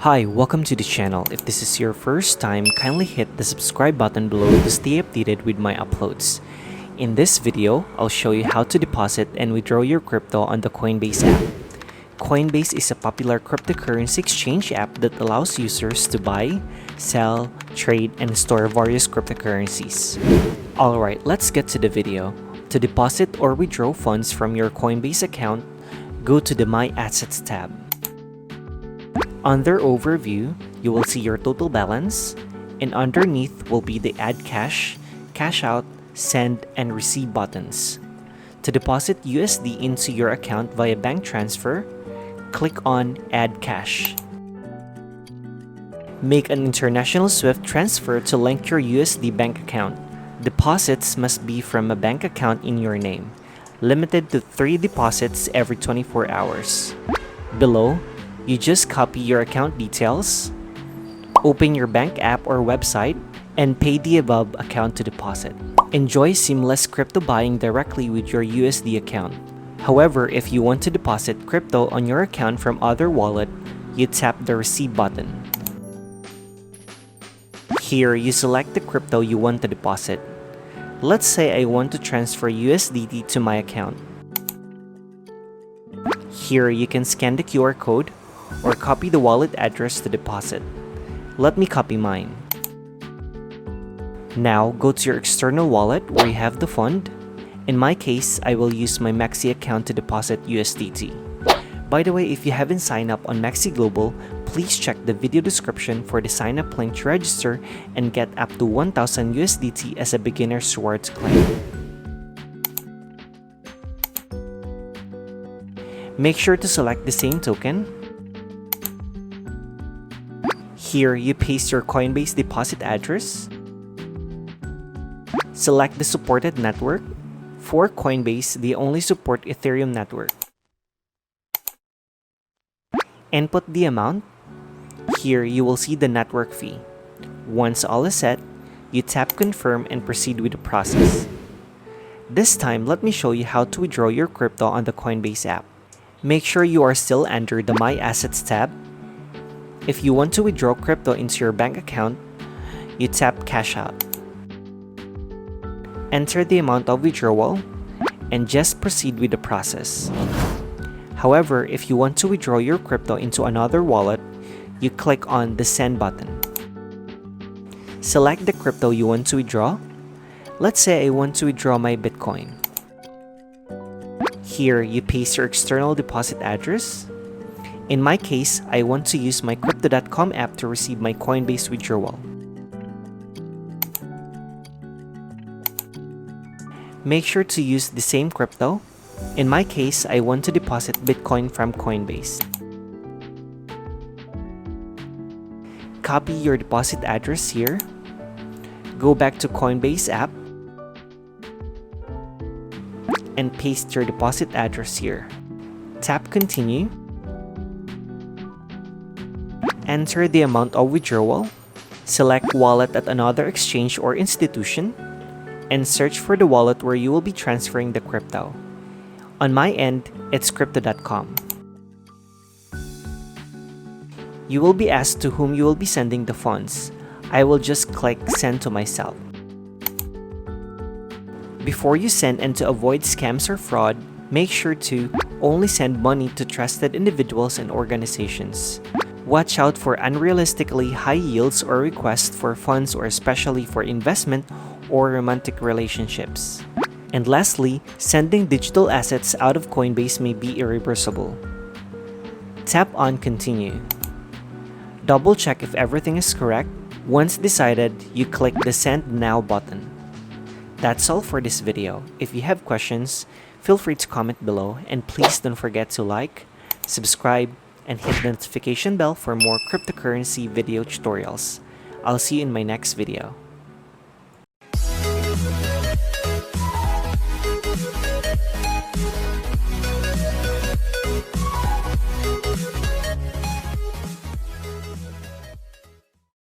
Hi, welcome to the channel. If this is your first time, kindly hit the subscribe button below to stay updated with my uploads. In this video, I'll show you how to deposit and withdraw your crypto on the Coinbase app. Coinbase is a popular cryptocurrency exchange app that allows users to buy, sell, trade, and store various cryptocurrencies. Alright, let's get to the video. To deposit or withdraw funds from your Coinbase account, go to the My Assets tab. Under Overview, you will see your total balance, and underneath will be the Add Cash, Cash Out, Send, and Receive buttons. To deposit USD into your account via bank transfer, click on Add Cash. Make an international SWIFT transfer to link your USD bank account. Deposits must be from a bank account in your name, limited to 3 deposits every 24 hours. Below, you just copy your account details, open your bank app or website, and pay the above account to deposit. Enjoy seamless crypto buying directly with your USD account. However, if you want to deposit crypto on your account from other wallet, you tap the Receive button. Here, you select the crypto you want to deposit. Let's say I want to transfer USDT to my account. Here, you can scan the QR code or copy the wallet address to deposit. Let me copy mine. Now, go to your external wallet where you have the fund. In my case, I will use my MEXC account to deposit USDT. By the way, if you haven't signed up on MEXC Global, please check the video description for the sign up link to register and get up to 1000 USDT as a beginner's rewards claim. Make sure to select the same token. Here, you paste your Coinbase deposit address. Select the supported network. For Coinbase, they only support Ethereum network. Input the amount. Here, you will see the network fee. Once all is set, you tap Confirm and proceed with the process. This time, let me show you how to withdraw your crypto on the Coinbase app. Make sure you are still under the My Assets tab. If you want to withdraw crypto into your bank account, you tap Cash Out. Enter the amount of withdrawal and just proceed with the process. However, if you want to withdraw your crypto into another wallet, you click on the Send button. Select the crypto you want to withdraw. Let's say I want to withdraw my Bitcoin. Here, you paste your external deposit address. In my case, I want to use my Cryptocom app to receive my Coinbase withdrawal. Make sure to use the same crypto. In my case, I want to deposit Bitcoin from Coinbase. Copy your deposit address here. Go back to Coinbase app and paste your deposit address here. Tap Continue. Enter the amount of withdrawal. Select wallet at another exchange or institution, and search for the wallet where you will be transferring the crypto. On my end, it's Crypto.com. You will be asked to whom you will be sending the funds. I will just click Send to myself. Before you send and to avoid scams or fraud, make sure to only send money to trusted individuals and organizations. Watch out for unrealistically high yields or requests for funds, or especially for investment or romantic relationships. And lastly, sending digital assets out of Coinbase may be irreversible. Tap on Continue. Double check if everything is correct. Once decided, you click the Send Now button. That's all for this video. If you have questions, feel free to comment below, and please don't forget to like, subscribe, and hit the notification bell for more cryptocurrency video tutorials. I'll see you in my next video.